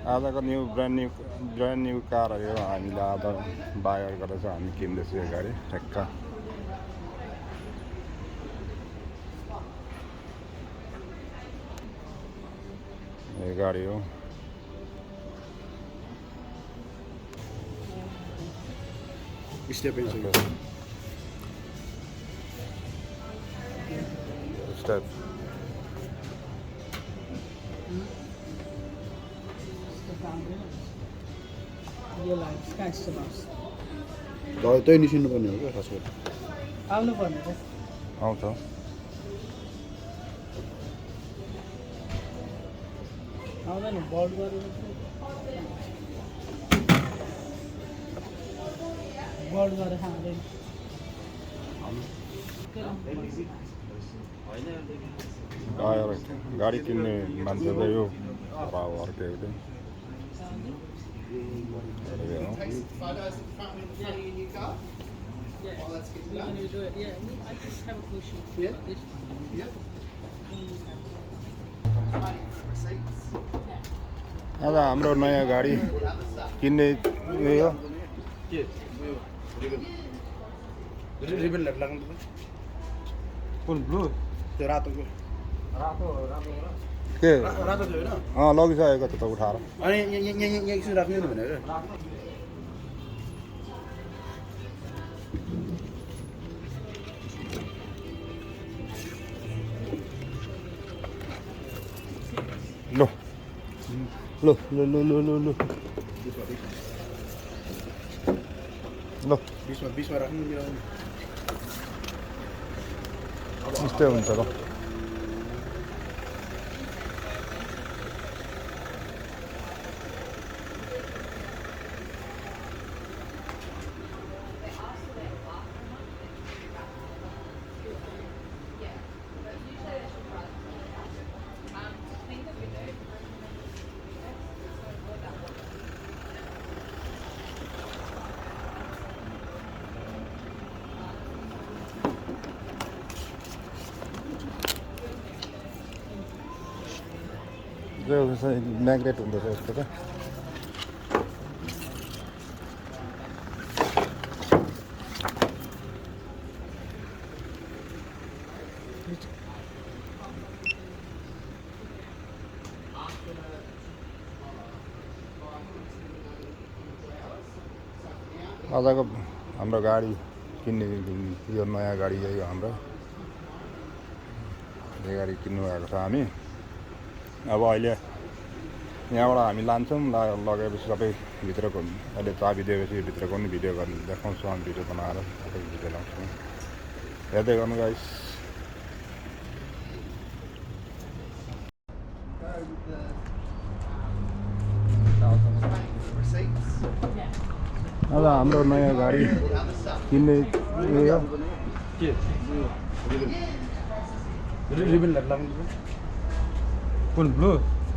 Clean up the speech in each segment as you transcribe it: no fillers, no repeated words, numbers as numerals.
आजको brand new कारहरू हामीले आज बायर गरेर चाहिँ हामी किन्दैछु यो गाडी ठ्याक्क यो गाडी हो स्टेप यो लाइट स्काइस बस त्यही निस्किनु पर्ने हो क्या खास गरी आउनु पर्ने हो आउँछ आउँदैन बोर्ड गरेर बोर्ड गरेर आउँदैन गाडी किन्ने मान्छेलाई यो भाउ अर्कै आज हाम्रो नयाँ गाडी किन्ने यो रिबन लाग्नु कुन ब्लू त्यो रातो के रातो थियो होइन लगिसकेको त उठाएर अनि यहाँ एकछिन राख्नु नि भनेर ल बिचमा राख्नु यस्तै हुन्छ ल म्याग्नेट हुँदो रहेछ यसको त आजको हाम्रो गाडी किन्ने यो नयाँ गाडी हो हाम्रो यो गाडी किन्नु भएको छ हामी अब अहिले यहाँबाट हामी लान्छौँ लगेपछि सबै भित्रको अहिले चाबी दिएपछि भित्रको पनि भिडियो गर्नु देखाउँछौँ हामी भिडियो बनाएर सबै भिडियो लाउँछौँ हेर्दै गर्नु गाइस अब हाम्रो नयाँ गाडी किन्ने रिबन लाग्नु कुन ब्लू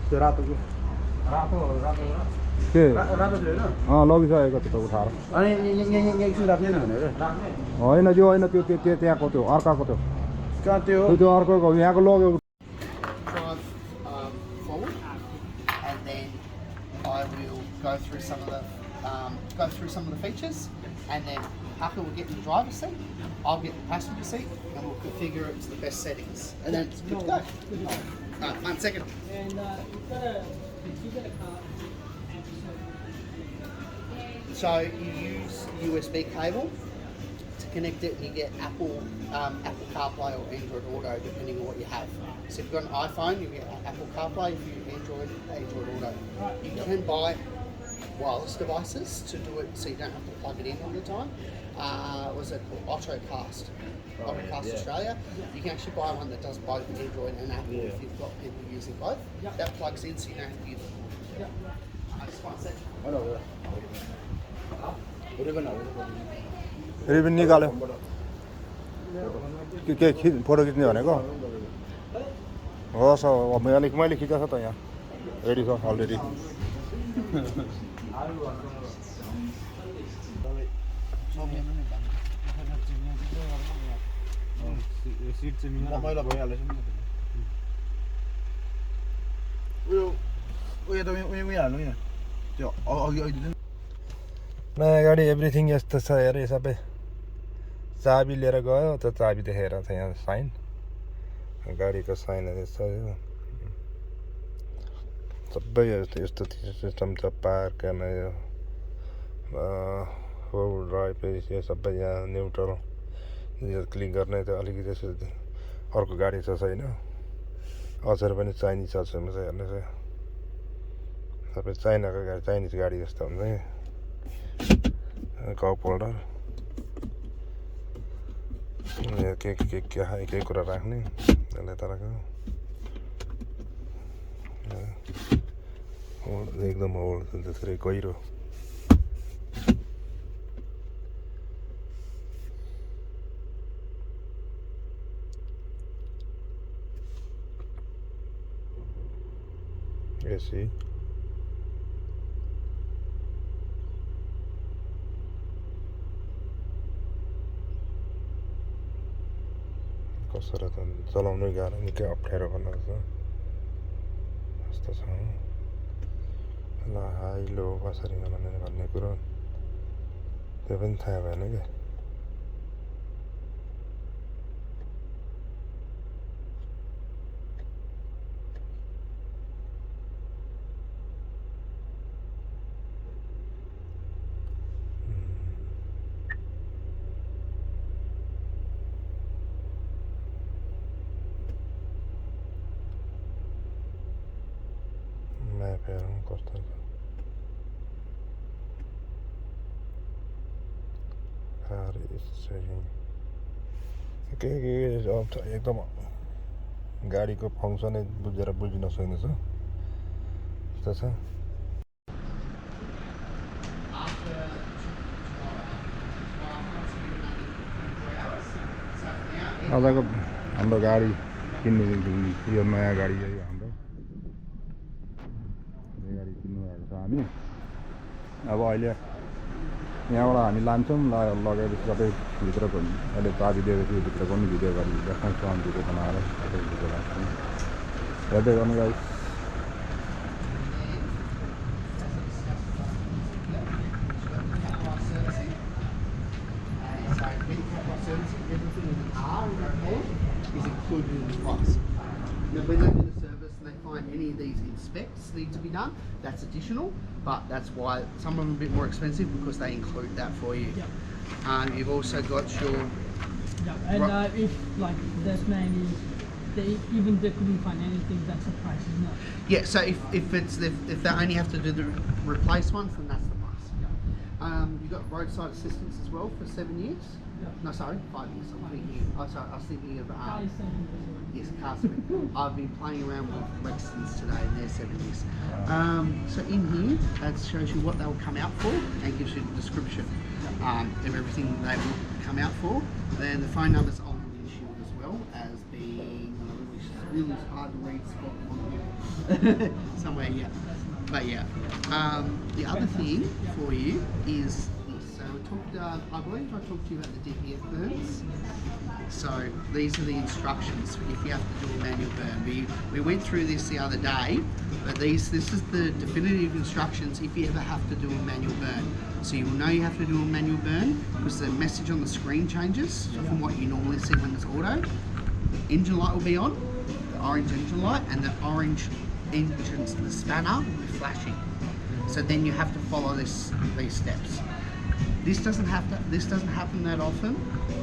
त्यो रातो के रातो थियो होइन लगिसकेको त उठाएर अनि यहाँ एकछिन राख्नु नि भनेर होइन त्यो होइन त्यो त्यहाँको त्यो अर्काको त्यो कहाँ त्यो त्यो अर्काको यहाँको लग्यो go through some of the features, and then Harka will get in the driver's seat, I'll get the passenger seat, and we'll configure it to the best settings, and then it's good to go. 1 second. And you got a car. So you use USB cable to connect it, and you get Apple CarPlay or Android Auto, depending on what you have. So if you've got an iPhone, you get Apple CarPlay. If you Android Auto. You can buy wireless devices to do it, so you don't have to plug it in all the time. Was it called Autocast Australia? You can actually buy one that does both Android and Apple if you've got people using both. That plugs in, so you don't have to use it. Just 1 second. Ribbon निकाल्यो के photo खिच्ने भनेको होस् मैले खिचेको छ त यहाँ ready छ अलरेडी सिट चाहिँ मैला भइहाल्छ नि उयो त उयो हाल्नु यहाँ त्यो अघि अघि जुन नयाँ गाडी एभ्रिथिङ यस्तो छ हेरे सबै चाबी लिएर गयो त्यो चाबी देखेर छ यहाँ साइन गाडीको साइनहरू छ यो सबै यस्तो सिस्टम छ पार्क गर्न यो फोर ड्राइभ यो सबै यहाँ न्युट्रल यो क्लिक गर्ने त अलिकति यसो अर्को गाडी छ छैन अचर पनि चाइनिज अचरमा छ हेर्नुहोस् सबै चाइनाको गाडी चाइनिज गाडी जस्तो हुन्छ कप होल्डर केही कुरा राख्ने यसलाई तरको एकदम होल्ड त्यसरी गहिरो एसी कसरी त चलाउनु गाह्रो निकै अप्ठ्यारो भन्नु जस्तो छ ल हाई लो कसरी बनाउने भन्ने कुरो त्यो पनि थाहा भएन क्या म्यापहरू कस्तो छ के एकदम गाडीको फङ्सनै बुझेर बुझ्न सक्ने छ त्यस्तो छ आजको हाम्रो गाडी किन्ने यो नयाँ गाडी हो हाम्रो गाडी किन्नु भएको छ हामी अब अहिले यहाँबाट हामी लान्छौँ लगेपछि सबै भित्रको अहिले चाबी दिएपछि भित्रको पनि भिडियो गरी देखाउँछौँ हामी भिडियो बनाएर सबै भिडियो राख्छौँ हेर्दै गर्नु गाई Is included in the price. Now, when they do the service and they find any of these inspects need to be done, that's additional, but that's why some of them are a bit more expensive because they include that for you. Yeah. You've also got your Yeah, and if like there's many, even they couldn't find anything, that's the price, isn't it? yeah. So if they only have to do the replace ones, then that's the price. You've got roadside assistance as well for 7 years. No, sorry, 5 years. I'm thinking. Oh, sorry, I was thinking of yes, car saving. I've been playing around with Lexingtons today, and they're 7 years. So in here, that shows you what they will come out for, and gives you the description of everything they will come out for. Then the phone number's on the windshield as well as being really hard to read spot on here somewhere. Yeah, but yeah. The other thing for you is. I believe I talked to you about the DPF burns. So these are the instructions if you have to do a manual burn. We went through this the other day, but this is the definitive instructions if you ever have to do a manual burn. So you will know you have to do a manual burn because the message on the screen changes from what you normally see when it's auto. The engine light will be on, the orange engine light, and the orange engine, the spanner will be flashing. So then you have to follow these steps. This doesn't happen that often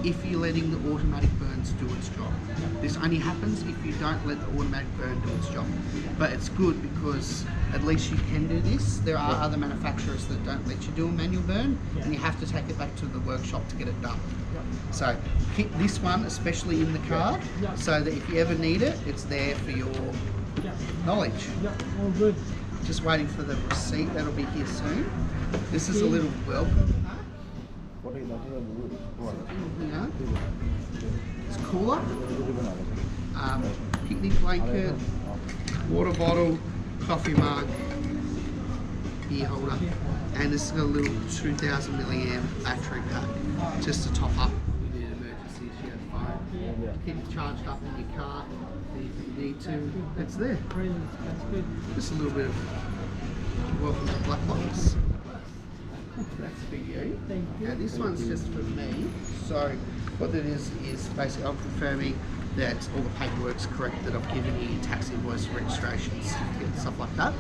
if you're letting the automatic burns do its job. This only happens if you don't let the automatic burn do its job. But it's good because at least you can do this. There are other manufacturers that don't let you do a manual burn, and you have to take it back to the workshop to get it done. So keep this one especially in the car, so that if you ever need it, it's there for your knowledge. Yeah, all good. Just waiting for the receipt, that'll be here soon. This is a little welcome pack. It's cooler, picnic blanket, water bottle, coffee mug, ear holder, and this is got a little 2000 milliamp battery pack just to top up. You need emergencies, you have phone, keep it charged up in your car if you need to. It's there. Brilliant, that's good. Just a little bit of That's for you. Thank you. And this one's just for me. So what it is basically I'm confirming that all the paperwork's correct, that I've given you your tax invoice, registration certificate, stuff like that.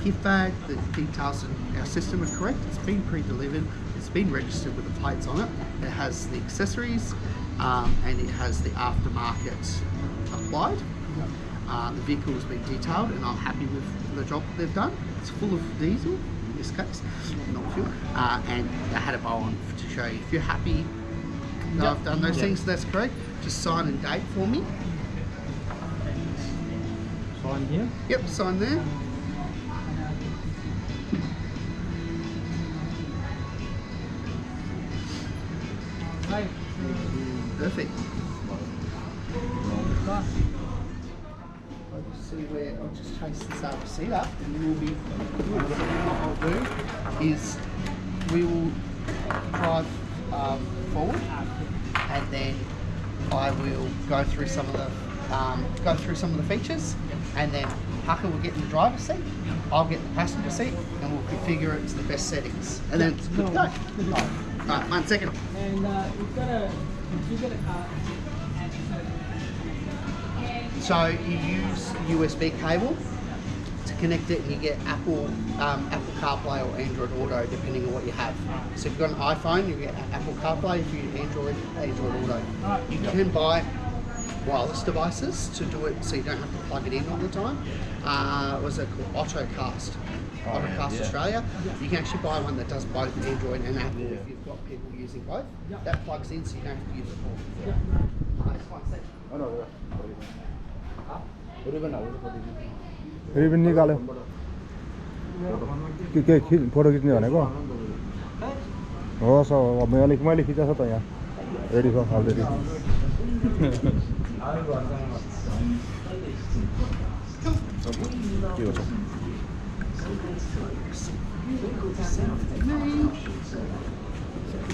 Gift bag, the details in our system are correct. It's been pre-delivered. It's been registered with the plates on it. It has the accessories and it has the aftermarket applied. The vehicle has been detailed and I'm happy with the job that they've done. It's full of diesel, in this case, not fuel. And they had a bow on to show you. If you're happy that I've done those things, that's correct. Just sign and date for me. Sign here. Yep, sign there. Right. Perfect. I'll just see where, I'll just chase this receipt up and then we'll be good. What I'll do is we will drive forward and then I will go through some of the features and then Harka will get in the driver's seat, I'll get the passenger seat and we'll configure it to the best settings and then it's good to go. Right, 1 second. And if you get a car. So you use USB cable to connect it and you get Apple CarPlay or Android Auto depending on what you have. So if you've got an iPhone, you get Apple CarPlay. If you Android Auto. You can buy wireless devices to do it so you don't have to plug it in all the time. What's it called? Autocast Australia. You can actually buy one that does both Android and Apple if you've got people using both. That plugs in so you don't have to use it all. Just 1 second. Ribbon निकाल्यो के photo खिच्ने भनेको हो सब मैले खिचेको छ त यहाँ रेडी छ अलरेडी के हो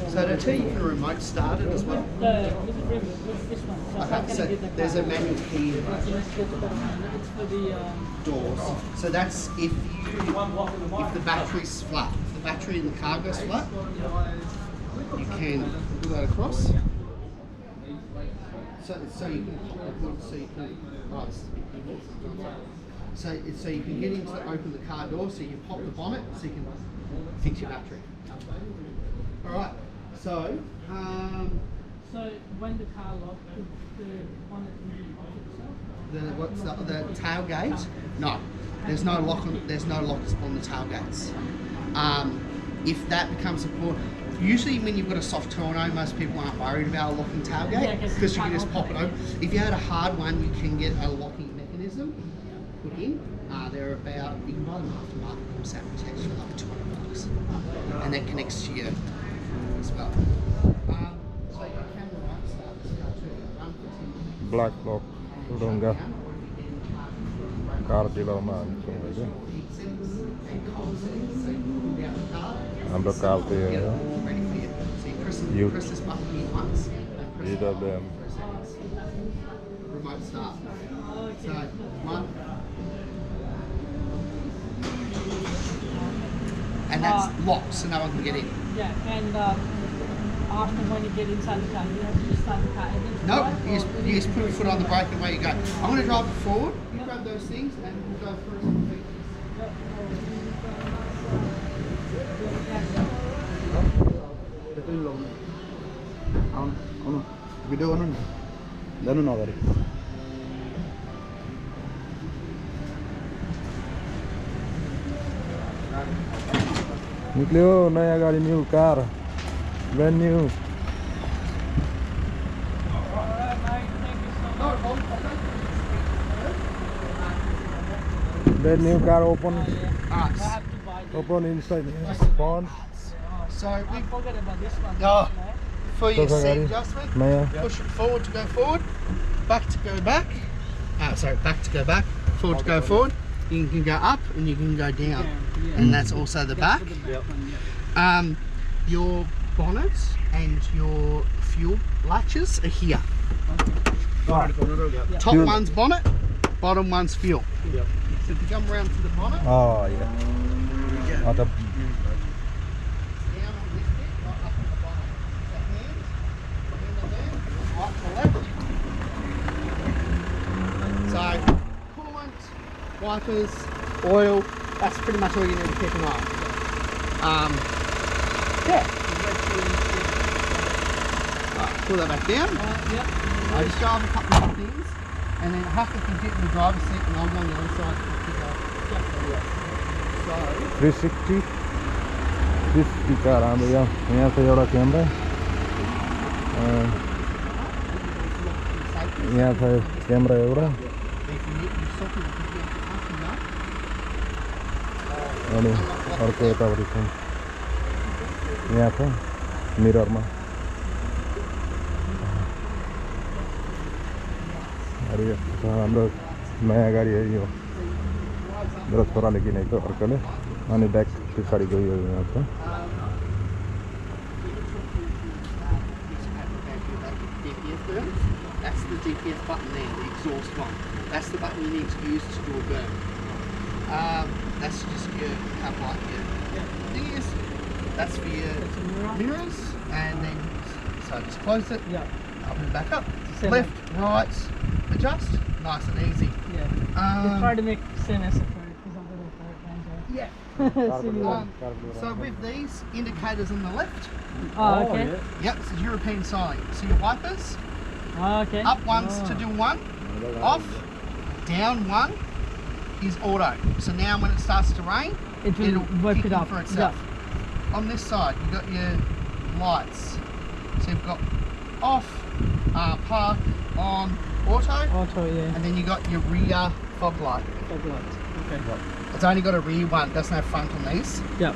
So to tell you, you can remote start it as well. This one. Okay, so there's a manual key in It's for the doors. So that's if the battery's flat. If the battery in the car goes flat, you can pull that across. So you can pop the hood, so you can so you can get into open the car door. So you pop the bonnet, so you can fix your battery. All right. So. So when the car locks, the bonnet will lock itself? The tailgate? No, there's no lock on. There's no locks on the tailgates. If that becomes a problem, usually when you've got a soft tonneau, most people aren't worried about a locking tailgate because you can just pop it open. If you had a hard one, you can get a locking mechanism put in. They're about, you can buy them aftermarket from Sound Protection for like $20, and that connects to you as well. So you can start this car too. Black luck ढुङ्गा car डिलरमा हाम्रो car चाहिँ You press this button here once. EWM Remote start. So one. And that's locked, so no one can get in. Yeah, and after when you get inside the car, you have to start the car. Nope, you just put your foot on the brake and away you go. I'm going to drive it forward. You grab those things and we'll go through some features. Video गर्नु नि जानु न अगाडि निक्ल्यो नयाँ गाडी new car brand new brand new car open inside front. So we Forget about this one. Oh, for your Took a seat ready. adjustment, Maya. push it forward to go forward, back to go back. Sorry, back to go back, forward to go forward. You can go up and you can go down, and that's also the back. Your bonnet and your fuel latches are here. Top Fuel. one's bonnet, bottom one's fuel. So if you come around to the bonnet, Oh yeah. wipers, oil. That's pretty much all you need to keep an eye on. Yeah. Right, pull that back down. Yeah. I just drive a couple more things, and then Harka can get in the driver's seat, and I'll go on the other side to pick up. So 360 this car हाम्रो यहाँ छ एउटा camera यहाँ छ camera एउटा अनि अर्को यतापट्टि छ यहाँ छ मिररमा अरे हाम्रो नयाँ गाडी है यो मेरो छोराले किनेको अर्कोले अनि ब्याक पछाडि गयो यहाँ छ That's the GPS button there, the exhaust one. That's the button you need to use to do a burn. That's just your cup light thing is. That's for your mirrors, and then so just close it. Yeah. Up and back up. Left, right, adjust. Nice and easy. Yeah. They try to make same as a because I'm little for it. Yeah. Yeah. So with these indicators on the left, Oh, okay. yep, this is European sign. So your wipers, Oh, okay. up one's to do one, off, down one is auto. So now when it starts to rain, It will it'll work kick it in up. for itself. On this side, you've got your lights. So you've got off, park, on, auto, Auto, yeah. and then you got your rear fog light. Fog lights. Okay. It's only got a rear one, doesn't have front on these. Yep.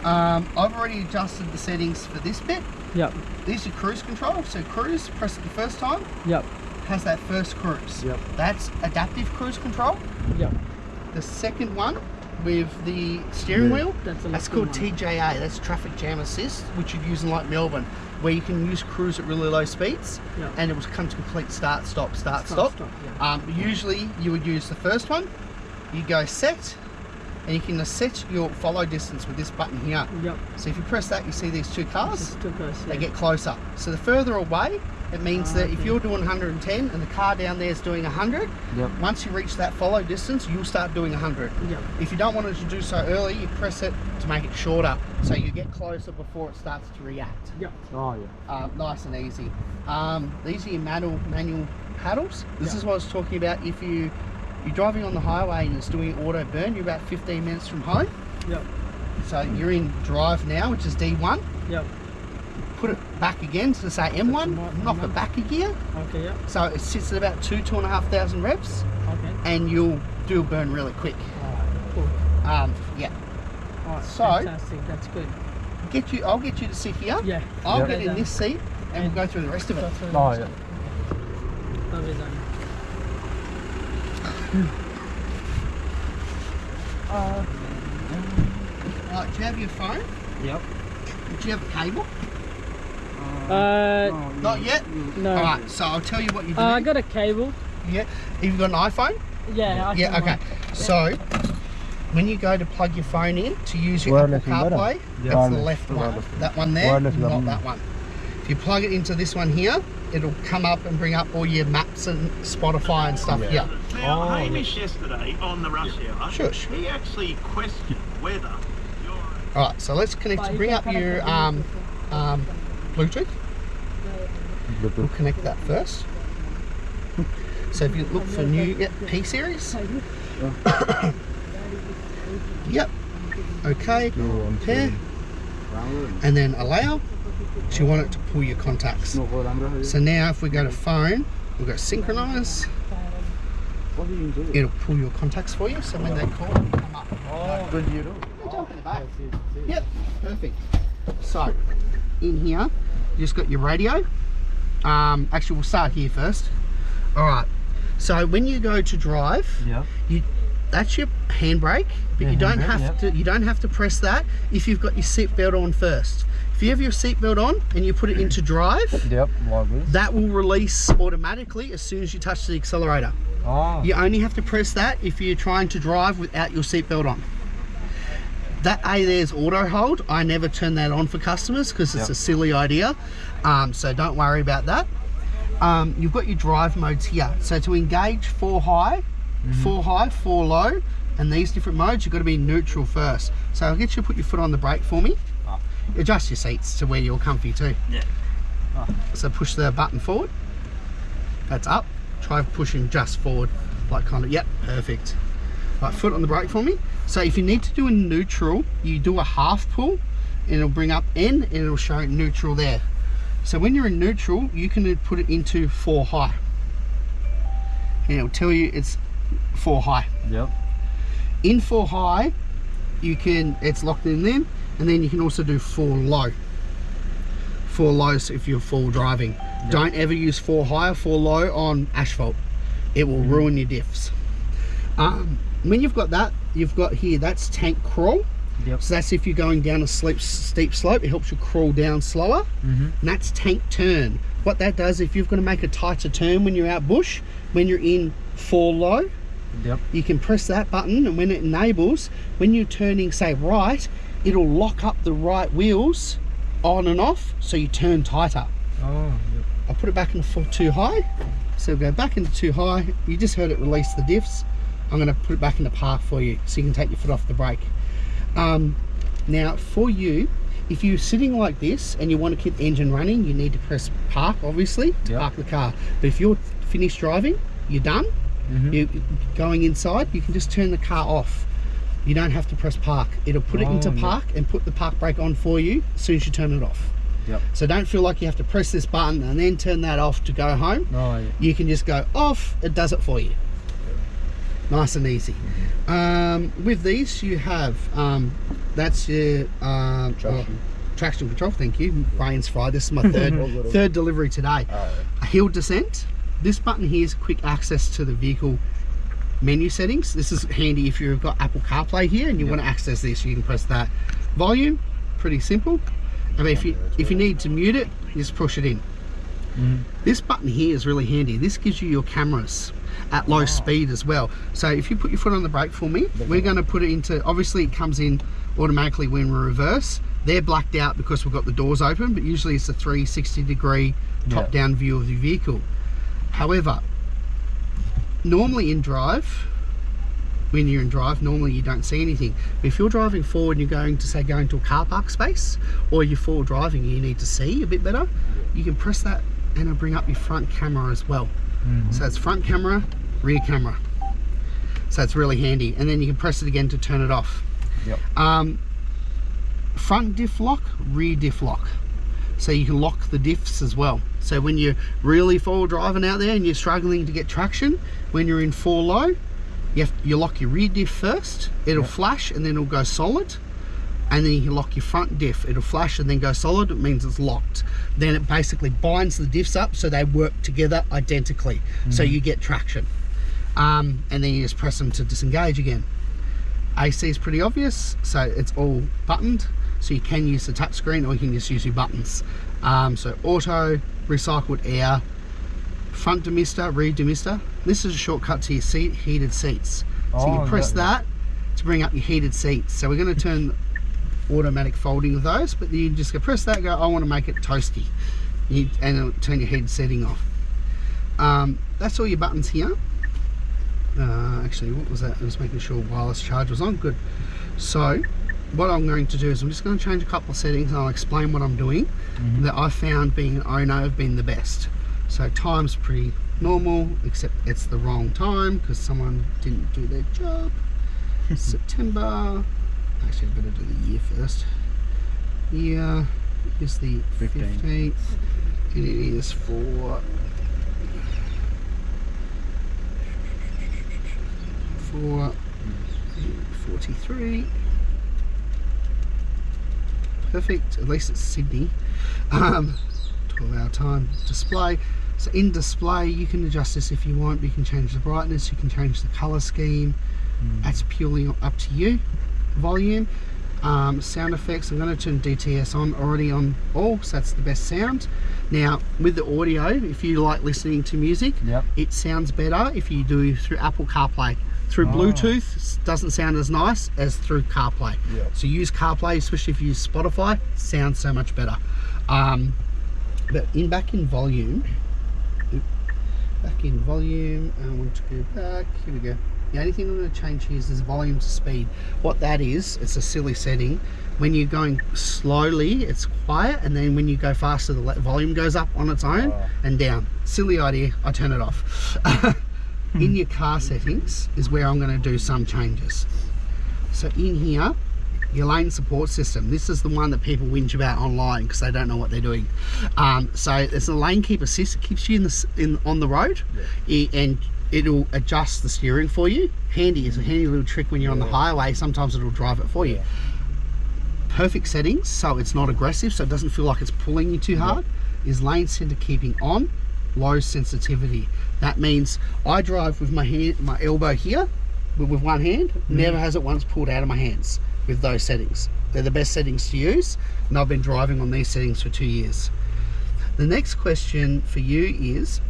I've already adjusted the settings for this bit. Yep. These are cruise control. So cruise, press it the first time, Yep. has that first cruise. Yep. That's adaptive cruise control. Yep. The second one with the steering wheel, That's that's called TJA. That's traffic jam assist, which you'd use in like Melbourne, where you can use cruise at really low speeds, Yep. and it will come to complete start, stop, start, stop. Yeah. Usually you would use the first one. You go set, and you can set your follow distance with this button here. Yep. So if you press that, you see these two cars. Just took us. They get closer. So the further away, it means that if okay. you're doing 110 and the car down there is doing 100, Yep. once you reach that follow distance, you'll start doing 100. Yep. If you don't want it to do so early, you press it to make it shorter, so you get closer before it starts to react. Yep. Oh yeah. Nice and easy. These are your manual paddles. This is what I was talking about. If you're driving on the highway and it's doing auto burn, you're about 15 minutes from home. Yep. So you're in drive now, which is D1. Yep. Put it back again to say M1, knock it back a gear. Okay. Yep. So it sits at about 2,500 reps, Okay. and you'll do a burn really quick. Cool. Yeah. Alright, So- fantastic. That's good. I'll get you to sit here. Yeah. I'll Yep. get in this seat, and we'll go through the rest of it. Oh yeah. Lovely done. Right, do you have your phone? Yep. Do you have a cable? Not yet? No. Alright, so I'll tell you what you do. I got a cable. Yeah. Have you got an iPhone? Yeah. Yeah, okay. So, when you go to plug your phone in to use your Wireless Apple button? CarPlay, Yeah. that's the Wireless, left one. wireless. That one there, Wireless not button. that one. If you plug it into this one here, it'll come up and bring up all your maps and Spotify and stuff here. Now, Oh, Hamish yesterday on the rush hour, Shush. he actually questioned whether you're Alright, so let's connect. But you Bring can up connect your it with Bluetooth. We'll connect that first. So if you look for new P series. Yep. Okay. Pair. And then allow. So you want it to pull your contacts. So now if we go to phone, we'll go synchronize. It'll pull your contacts for you. So when they call, you come up. Jump in the back. Yep. Perfect. So in here, you just got your radio. Actually, we'll start here first. All right. So when you go to drive, Yep. that's your handbrake, but you don't have to. You don't have to press that if you've got your seatbelt on first. If you have your seatbelt on and you put it into drive, Yep. Like this. that will release automatically as soon as you touch the accelerator. Oh. You only have to press that if you're trying to drive without your seatbelt on. That there's auto hold. I never turn that on for customers because it's Yep. a silly idea. So don't worry about that. You've got your drive modes here. So to engage 4 high, 4 high, 4 low, and these different modes, you've got to be neutral first. So I'll get you to put your foot on the brake for me. Oh. Adjust your seats to where you're comfy too. Yeah. Oh. So push the button forward. That's up. Try pushing just forward, like kind of, yep, perfect. Right, foot on the brake for me. So if you need to do a neutral, you do a half pull and it'll bring up N and it'll show neutral there. So when you're in neutral, you can put it into 4 high. And it'll tell you it's 4 high. Yep. In 4 high, you can, it's locked in then, and then you can also do 4 low. 4 lows if you're full driving. Yep. Don't ever use 4 high or 4 low on asphalt. It will ruin your diffs. When you've got that, you've got here, that's tank crawl. Yep. So that's if you're going down a steep slope, it helps you crawl down slower. And that's tank turn. What that does, if you're going to make a tighter turn when you're out bush, when you're in 4 low, yep, you can press that button, and when it enables, when you're turning, say, right, it'll lock up the right wheels on and off, so you turn tighter. Oh, yep. I'll put it back into 2 high. So go back into 2 high. You just heard it release the diffs. I'm going to put it back into park for you, so you can take your foot off the brake. Now for you, if you're sitting like this and you want to keep the engine running, you need to press park, obviously, to park the car. But if you're finished driving, you're done, you're going inside, you can just turn the car off. You don't have to press park. It'll put it into park and put the park brake on for you as soon as you turn it off. Yep. So don't feel like you have to press this button and then turn that off to go home. Oh, yeah. You can just go off, it does it for you. Nice and easy. With these you have, that's your traction control, thank you. Brain's fried. This is my third delivery today. A hill descent. This button here is quick access to the vehicle menu settings. This is handy if you've got Apple CarPlay here and you want to access this, you can press that. Volume, pretty simple. I mean, if you need to mute it, you just push it in. This button here is really handy. This gives you your cameras at low speed as well. So if you put your foot on the brake for me, we're going to put it into, obviously it comes in automatically when we reverse. They're blacked out because we've got the doors open, but usually it's a 360-degree top-down view of the vehicle. However, normally in drive, when you're in drive, normally you don't see anything. But if you're driving forward and you're going to, say, go into a car park space, or you're forward driving and you need to see a bit better, you can press that and it'll bring up your front camera as well. So it's front camera, rear camera. So it's really handy. And then you can press it again to turn it off. Front diff lock, rear diff lock. So you can lock the diffs as well. So when you're really forward driving out there and you're struggling to get traction, when you're in 4 low, you lock your rear diff first, it'll flash and then it'll go solid. And then you can lock your front diff, it'll flash and then go solid, it means it's locked. Then it basically binds the diffs up so they work together identically, so you get traction. And then you just press them to disengage again. AC is pretty obvious, so it's all buttoned, so you can use the touch screen or you can just use your buttons. So auto, recycled air, front demister, rear demister. This is a shortcut to your heated seats. So you can press that to bring up your heated seats. So we're going to turn automatic folding of those, but you just go press that, go, I want to make it toasty, and it'll turn your head setting off. That's all your buttons here. Actually, what was that? I was making sure wireless charge was on. Good. So what I'm going to do is I'm just going to change a couple of settings and I'll explain what I'm doing that I found being an owner have been the best. So time's pretty normal, except it's the wrong time because someone didn't do their job. September, actually I better do the year first. Year is the 15th, and it is for 43. Perfect, at least it's Sydney. 12-hour time display. So in display you can adjust this if you want. You can change the brightness, you can change the color scheme. That's purely up to you. Volume, sound effects, I'm going to turn DTS on, already on all, so that's the best sound. Now with the audio, if you like listening to music, it sounds better if you do through Apple CarPlay. Through Bluetooth, it doesn't sound as nice as through CarPlay. So use CarPlay, especially if you use Spotify, sounds so much better. But back in volume, I want to go back, here we go. The only thing I'm going to change here is this volume to speed. What that is, it's a silly setting. When you're going slowly, it's quiet, and then when you go faster, the volume goes up on its own and down. Silly idea, I turn it off. In your car settings is where I'm going to do some changes. So in here, your lane support system. This is the one that people whinge about online because they don't know what they're doing. So it's a lane keep assist. It keeps you on the road, and it'll adjust the steering for you. Handy, it's a handy little trick when you're on the highway. Sometimes it'll drive it for you. Perfect settings, so it's not aggressive, so it doesn't feel like it's pulling you too hard. Is lane center keeping on, low sensitivity. That means I drive with my hand, my elbow here, with one hand. Never has it once pulled out of my hands with those settings. They're the best settings to use, and I've been driving on these settings for 2 years. The next question for you is,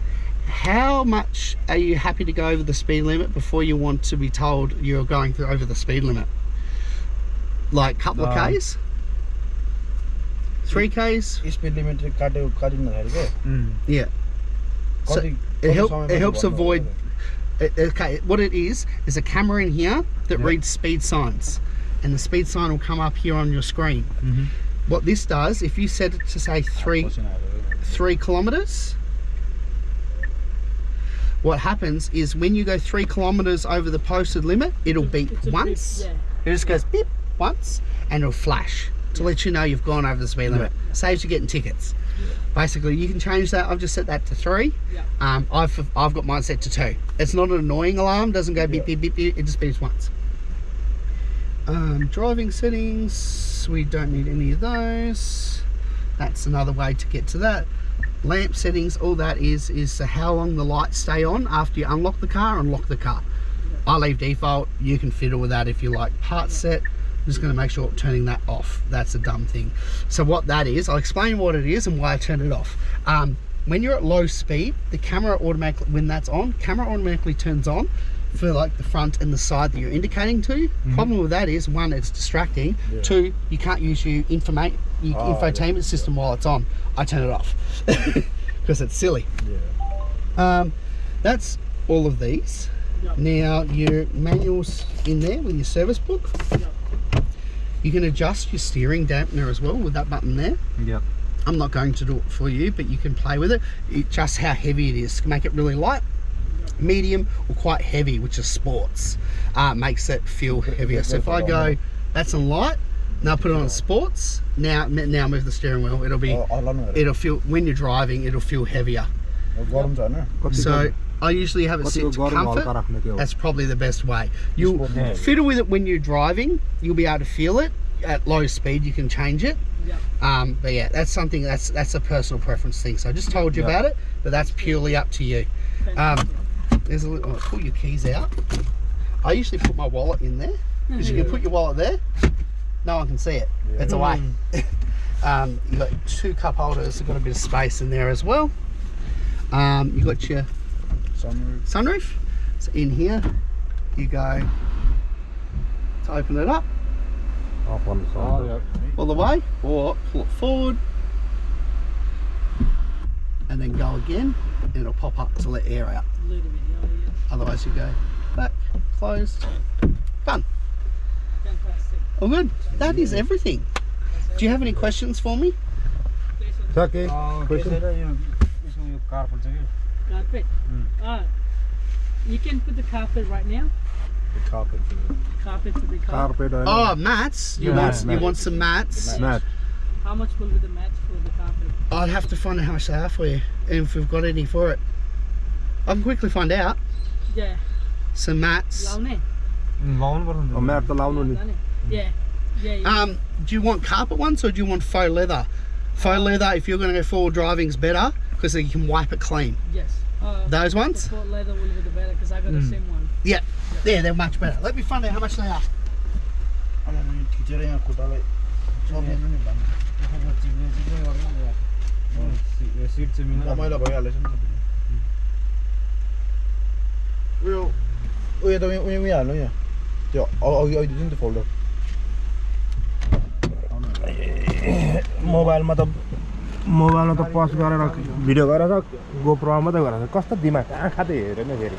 how much are you happy to go over the speed limit before you want to be told you're going over the speed limit? Like a couple of Ks? 3 Ks? Speed limit Yeah. So it helps avoid. Okay, what it is a camera in here that reads speed signs, and the speed sign will come up here on your screen. What this does, if you set it to say 3 kilometers, what happens is when you go 3 kilometers over the posted limit, it'll beep once. It just goes beep once, and it'll flash to let you know you've gone over the speed limit. Saves you getting tickets. Basically, you can change that. I've just set that to 3. I've got mine set to 2. It's not an annoying alarm. Doesn't go beep beep beep beep. It just beeps once. Driving settings, we don't need any of those. That's another way to get to that. Lamp settings, all that is how long the lights stay on after you unlock the car and lock the car. I leave default. You can fiddle with that if you like. Part set, I'm just going to make sure I'm turning that off. That's a dumb thing. So what that is, I'll explain what it is and why I turned it off. When you're at low speed, the camera automatically, when that's on, camera automatically turns on for like the front and the side that you're indicating to. Problem with that is, 1, it's distracting. 2, you can't use your infotainment system while it's on. I turn it off because it's silly. That's all of these. Now your manual's in there with your service book. You can adjust your steering dampener as well with that button there. I'm not going to do it for you, but you can play with it. Just how heavy it is. Make it really light, medium, or quite heavy, which is sports. Makes it feel heavier. So if I go, that's on light. Now put it on sports. Now move the steering wheel. It'll feel, when you're driving, it'll feel heavier. So I usually have it set to comfort. That's probably the best way. You'll fiddle with it when you're driving. You'll be able to feel it. At low speed, you can change it. But yeah, that's something that's a personal preference thing. So I just told you about it, but that's purely up to you. There's a little. Pull your keys out. I usually put my wallet in there because you can put your wallet there. No one can see it. It's away. You've got 2 cup holders. You've got a bit of space in there as well. You've got your sunroof. So in here you go to open it up all the way, or pull it forward and then go again, and it'll pop up to let air out. Otherwise you go back, closed, done. All good. That is everything. Do you have any questions for me? Carpet? You can put the carpet right now. Carpet for the car. Oh, mats. You want some mats? How much will be the mats for the carpet? I'd have to find out how much they are for you, and if we've got any for it. I can quickly find out. Yeah. Some mats. Yeah. Do you want carpet ones or do you want faux leather? Faux leather, if you're going to go forward driving, is better because you can wipe it clean. Yes. Those ones? The faux leather will be the better because I got the same one. Yeah. Yeah, they're much better. Let me find out how much they are. मोबाइलमा त past गरेर video गरेर गोप्रोमा मात्रै गरेर कस्तो दिमाग आँखा त हेरेन फेरि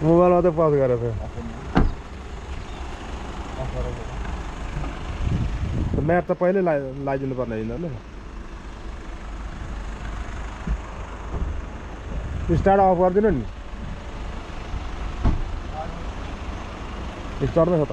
मोबाइलमा त पज गरेको थियो म्याप त पहिल्यै लगाइदिनु पर्ने यिनीहरूले स्टार्ट अफ गरिदिनु नि स्टार्ट नै छ त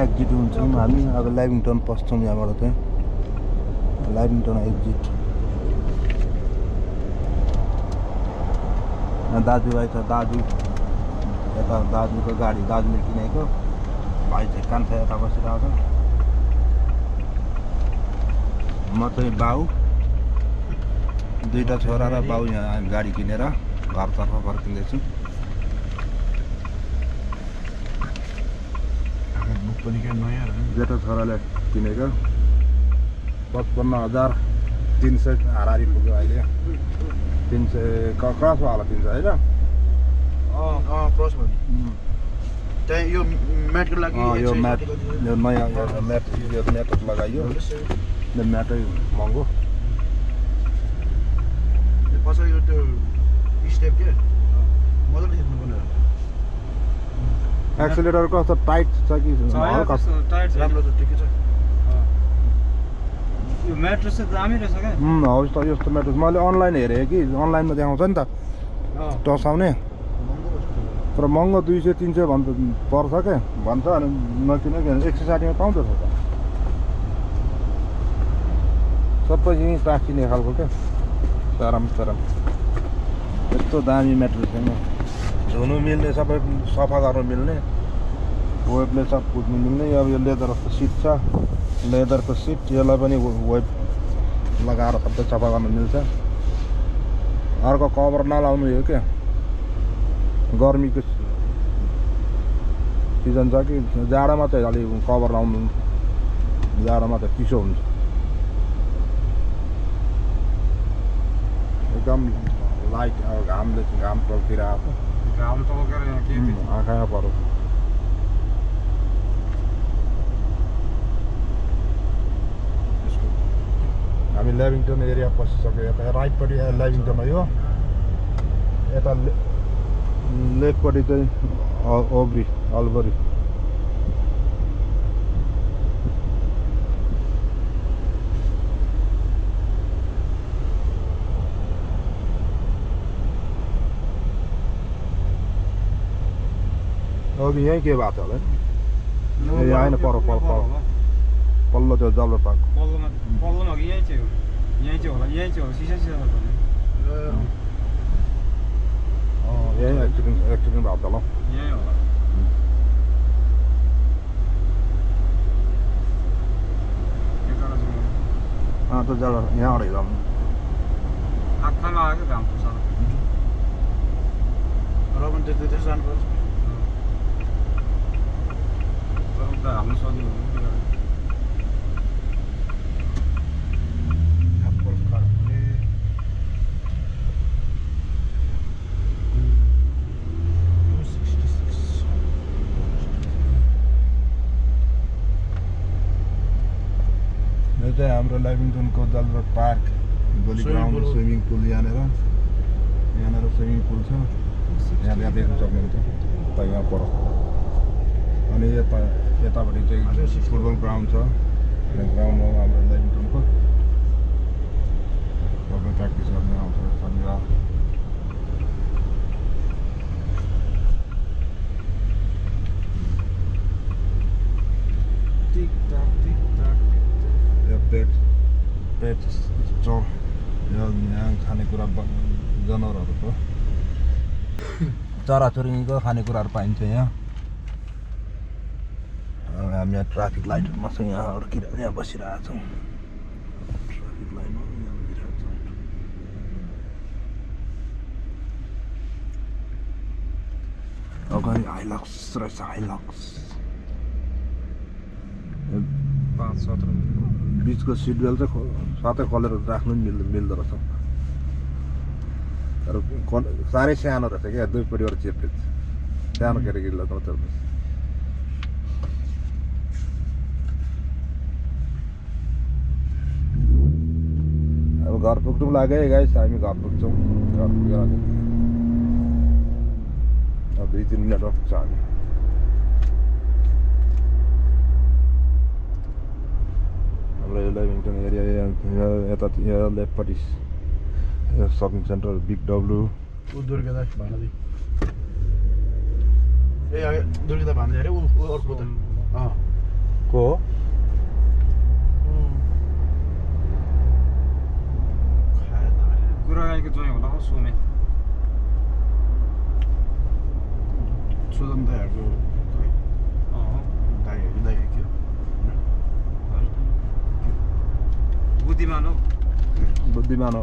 एक्जिट हुन्छौँ हामी अब लाइभिङटन पस्छौँ यहाँबाट चाहिँ लाइभिङटन एक्जिट दाजुभाइ छ दाजु यता दाजुको गाडी दाजुले किनेको भाइ चाहिँ कान्छा यता बसिरहेको छ म चाहिँ बाउ दुईवटा छोरा र बाउ यहाँ गाडी किनेर घरतर्फ फर्किँदैछु जेठो छोराले किनेको 55,300 हारारी पुग्यो अहिले 300 क्रस भयो होला 300 होइन क्रस भयो त्यही यो म्याटको लागि यो म्याट यो नयाँ म्याट लगाइयो यो म्याटै महँगो पछाडि त्यो स्टेप के मजाले खिच्नु पर्ने एक्सेलेटर कस्तो टाइट छ कि हल्का टाइट राम्रो छ ठिकै छ यो म्याट्रेस चाहिँ दामी रहेछ क्या हौस् त यस्तो म्याट्रेस मैले अनलाइन हेरेँ कि अनलाइनमा देखाउँछ नि त टसाउने तर महँगो 200-300 पर्छ क्या भन्छ अनि नकिन 160 मा पाउँछ त सबै यहीँ टाँसिने खालको क्या चरम यस्तो दामी म्याट्रेस छैन धुनु मिल्ने सबै सफा गर्नु मिल्ने वेबले सब कुद्नु मिल्ने अब यो लेदरको सिट छ लेदरको सिट यसलाई पनि वेब लगाएर सबै सफा गर्न मिल्छ अर्को कभर नलाउनु हो क्या गर्मीको सिजन छ कि जाडोमा चाहिँ अलि कभर लाउनु जाडोमा त चिसो हुन्छ एकदम लाइट घामले घाम टल्किरहेको आँखामा पऱ्यो हामी लाइभिङटन एरिया पसिसक्यो यता राइटपट्टि लाइभिङटन हो यता लेफ्टपट्टि चाहिँ अलबरी अघि यहीँ के भएको छ होला ए आएन पल्लो त्यो जल्लो पार्क पल्लोमा यहीँ चाहिँ होला सिसा यहीँ एक्सिडेन्ट भएको छ ल यहीँ होला त्यो जग्गा यहाँबाट हिँडाउनु आँखामा आएको घाम पुग्छ र पनि त्यस्तो जानुपर्छ हाम्रो सजिलो यो चाहिँ हाम्रो लाइभिङटनको जलरोड पार्क गोली ग्राउन्ड स्विमिङ पुल यहाँनिर स्विमिङ पुल छ यहाँ देख्न सक्नुहुन्छ यहाँ पर अनि यतापट्टि चाहिँ फुटबल ग्राउन्ड छ ग्राउन्ड हो हाम्रो लाइभिङटनको सबै प्र्याक्टिस गर्ने आउँछ शनिबार पेट स्टोर यहाँ खानेकुरा जनावरहरूको चराचुरुङ्गीको खानेकुराहरू पाइन्छ यहाँ हामी यहाँ ट्राफिक लाइटहरूमा छौँ यहाँ अड्किएर यहाँ बसिरहेको छौँ ट्राफिक लाइनमा अगाडि हाइलक्स रहेछ हाइलक्स 5-17 बिचको सिट बेल्ट चाहिँ साथै खोलेर राख्नु नि मिल्दो रहेछ तर साह्रै सानो रहेछ क्या दुई परिवार चेप्टे सानो केटाकेटीलाई त मात्रै अब घर पुग्नु लाग्यो है गाइस हामी घर पुग्छौँ घर पुगेर अब 2-3 मिनटमा पुग्छ हामी हाम्रो यो लेभिङटन एरिया यता लेफ्टपट्टि shopping centre big W Durga भाँडा ए दुर्गा भाँडा अरे ऊ अर्को त को हो गुरागाईको जोइ होला हो सोमे सुदम दाइहरूको दाइ के बुद्धिमान हो बुद्धिमान हो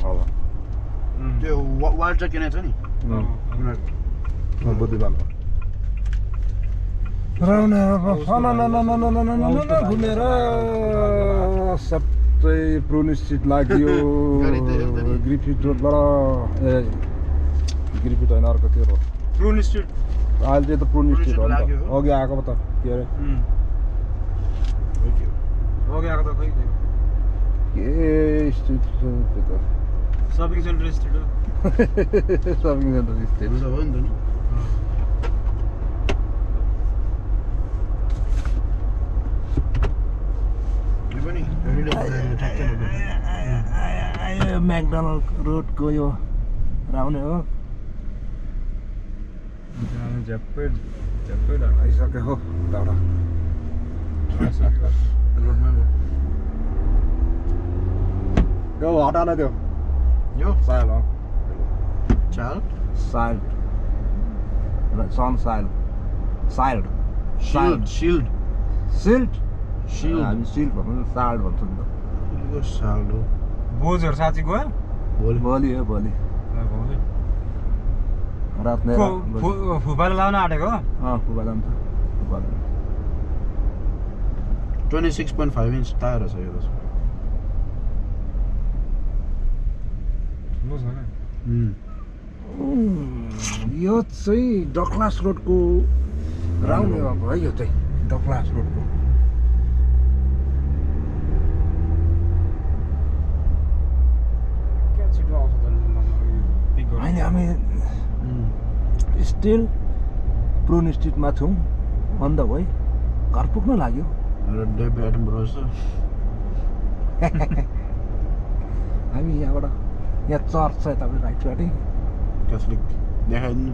अब त्यो वाल्ट चाहिँ किनेको छ नि उनीहरूको बुद्धिमान हो घुमेर सबै प्रुन स्ट्रिट लाग्यो ग्रिफिट रोडबाट ए ग्रिफिट होइन अर्को त्यो रोड प्रुन स्ट्रिट अहिले चाहिँ त प्रुन स्ट्रिट हो नि त अघि आएको पो त के अरे अघि आएको त खै के स्ट्रिट त्यो त सपिङ सेन्टर स्ट्रिट हो सपिङ सेन्टर स्ट्रिट हो नि त नि म्याकडोनल्ड रोडको यो राउने हो झ्याप्पै आइसक्यो हो टाढा यो हटान त्यो यो साइल हो चाल साइल्ड सन साइल्ड साइल्ड शिल्ड शिल्ड सिल्ड शिल्ड हामी सिल्ड भन्नु साल्ड भन्छौँ नि यो साल्ड हो बोजहरू साँच्ची गयो त भोलि हो भोलि रात नै फुपाले लाउन आँटेको फुपा जान्छ फुपा 26.5 इन्च टायर छ यो त ठुलो छ क्या यो चाहिँ डक्लास रोडको राउन्ड हो है यो चाहिँ डक्लास रोडको क्या छिटो आउँछ त पिक गर्नु अहिले हामी स्टिल प्रुन स्ट्रिटमा छौँ अन द वे घर पुग्न लाग्यो डेभ एटनबरो छ हामी यहाँबाट यहाँ चर्च छ तपाईँ राइटपट्टि क्याथोलिक देखाइदिनु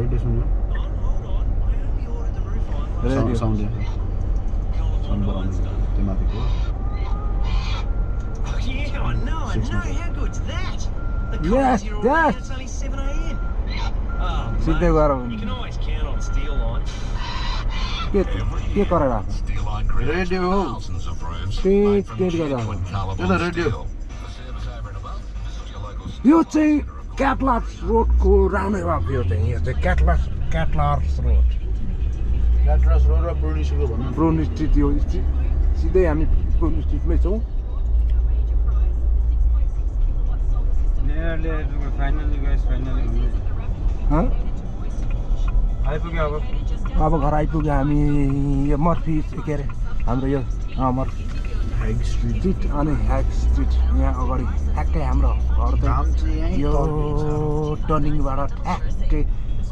रेडियो सुन्यो रेडियो साउन्ड साउन्ड बढाउनु त्यो माथिको Oh, yeah, I know. How good's that? The Yes, college you're yes. away, it's only 7 a.m. Oh, सिधै mate, गएर you can always count on Steel Line. के गरेर आएको रेडियो हो स्टेट गरेर आएको त्यो त रेडियो यो चाहिँ क्याटलास रोडको राउन्ड अफ यो चाहिँ क्याटलास रोड क्याटलास रोड र प्रोडिसको भन्नु प्रुन स्ट्रिट यो सिधै हामी प्रुन स्ट्रिटमै छौँ फाइनली गाइस फाइनली आइपुग्यो अब घर आइपुग्यो हामी यो मर्फी के अरे हाम्रो यो मर्फी हाइक स्ट्रिट अनि ह्याक स्ट्रिट यहाँ अगाडि ठ्याक्कै हाम्रो घर चाहिँ यो टर्निङबाट ठ्याक्कै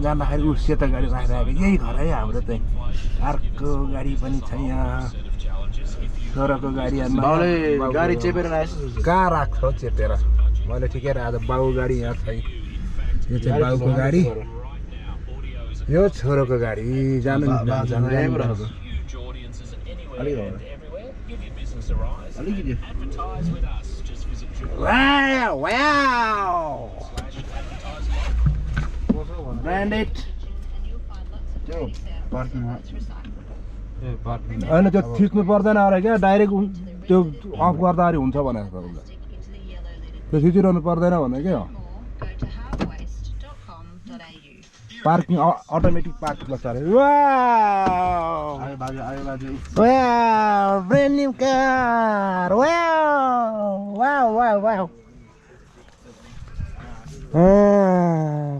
जाँदाखेरि ऊ सेतो गाडी राखिरहेको यही घर है हाम्रो चाहिँ अर्को गाडी पनि छ यहाँ छोराको गाडी गाडी चेपेर राखेछ कहाँ राख्छ चेपेर मैले ठिकै आज बाउ गाडी यहाँ छ यो चाहिँ बाउको गाडी यो छोरोको गाडी जानु अलिकति ब्रान्डेड त्यो पार्किङमा होइन त्यो थिच्नु पर्दैन अरे क्या डाइरेक्ट त्यो अफ गर्दाखेरि हुन्छ भनेर त्यो खिचिरहनु पर्दैन भने के हो पार्किङ अटोमेटिक पार्किङ गर्छ अरे वाउ आयो बाजु wow brand new car wow wow wow wow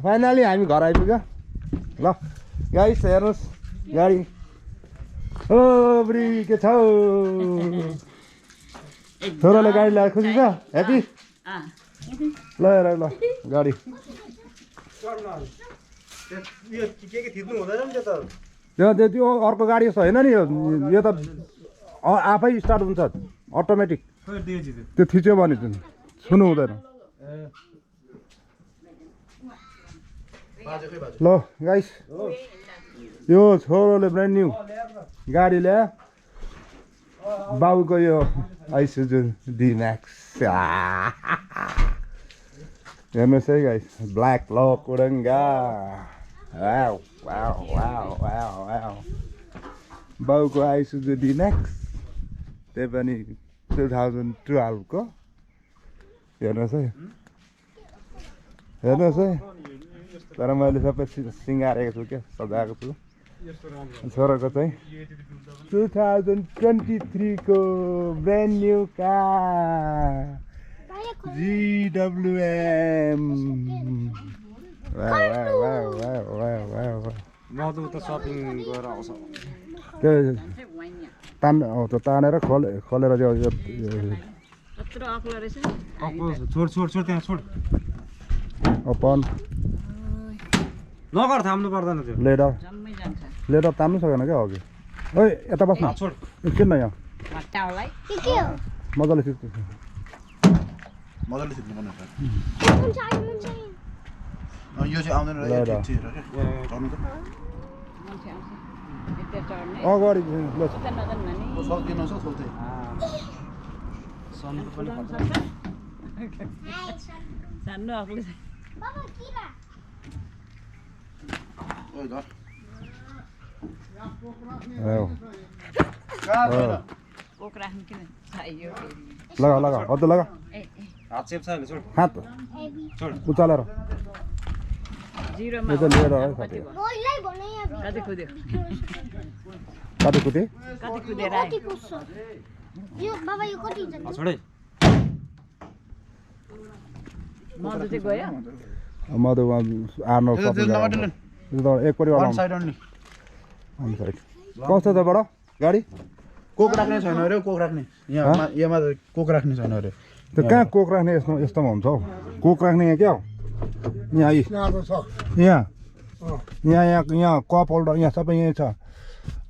finally हामी घर आइपुग्यो ल गाइस हेर्नुहोस् गाडी ओ ब्री के छ छोराले गाडी ल्याएर खुसी छ ह्याप्पी ल हेर ल गाडी त्यो अर्को गाडी छैन नि यो त आफै स्टार्ट हुन्छ अटोमेटिक त्यो थिच्यो भने छुनु हुँदैन ल गाइस यो छोरोले ब्रान्ड न्यू गाडी ल्यायो बाबुको यो आइसुजु डी म्याक्स हेर्नुहोस् है गाइस ब्ल्याक लक उडङ्गा wow wow wow wow wow बाबुको आइसुजु डी म्याक्स त्यही पनि 2012 को हेर्नुहोस् है तर मैले सबै सिँगारेको छु क्या सजाएको छु छोराको चाहिँ 2023 को ब्रान्ड न्यू कार GWM म त उता सपिङ गरेर आउँछ त्यो तानेर खोलेर छोड त्यहाँ छोड अपन नगर थाम्नु पर्दैन त्यो लेडर तान्नु सकेन क्या अघि ओइ यता बस्न छोड किन यहाँ मजाले सिक्छु मजाले सिक्नु पर्ने यो चाहिँ आउँदैन रहेछ अगाडि सक्दिनँ सोल्दै लगा अझ लगा हात चेप छ छोड हात उचालेर जिरोमा यो त लिएर है साथी कति कुदे कति कुदेर आए छोडै मधु चाहिँ गयो मधु आर्नो एकपट्टि वान साइड ओन्ली कस्तो छ बडा गाडी कोक राख्ने छैन अरे कोक राख्ने यहाँ कोक राख्ने छैन अरे त्यो कहाँ कोक राख्ने यस्तोमा हुन्छ हौ कोक राख्ने यहाँ क्या हो यहाँ यहाँ कप होल्डर यहाँ सबै यहीँ छ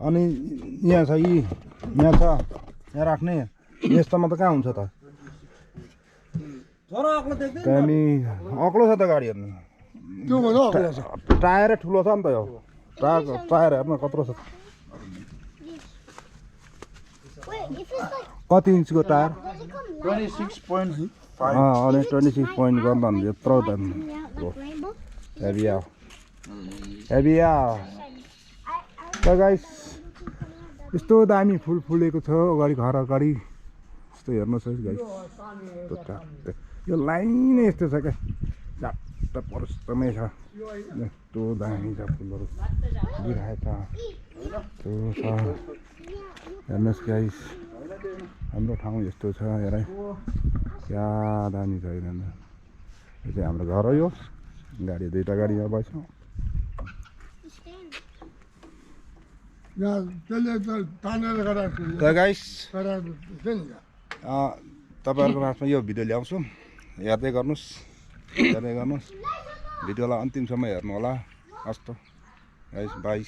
अनि यहाँ छ यहाँ छ यहाँ राख्ने यस्तोमा त कहाँ हुन्छ त त्यहाँदेखि अग्लो छ त गाडी हेर्नु टायरै ठुलो छ नि त यो टायर हेर्नु कत्रो छ कति इन्चको टायर 26.5 अनि 26 पोइन्ट गर्दा भने यत्रो त हेभी त गाइस यस्तो दामी फुल फुलेको छ अगाडि घर अगाडि यस्तो हेर्नुहोस् है गाइस यो लाइनै यस्तो छ क्या चाट्ट प्रस्तमै छ यस्तो दामी छ फुलहरू दिइरहेको छ हेर्नुहोस् गाइस हाम्रो ठाउँ यस्तो छ हेर क्या दामी छ हेर्नु यो चाहिँ हाम्रो घर हो यो गाडी दुईवटा गाडी यहाँ बस्छ त गाइस तपाईँहरूको लास्टमा यो भिडियो ल्याउँछु हेर्दै गर्नुहोस् भिडियोलाई अन्तिमसम्म हेर्नु होला हस् त गाइस बाई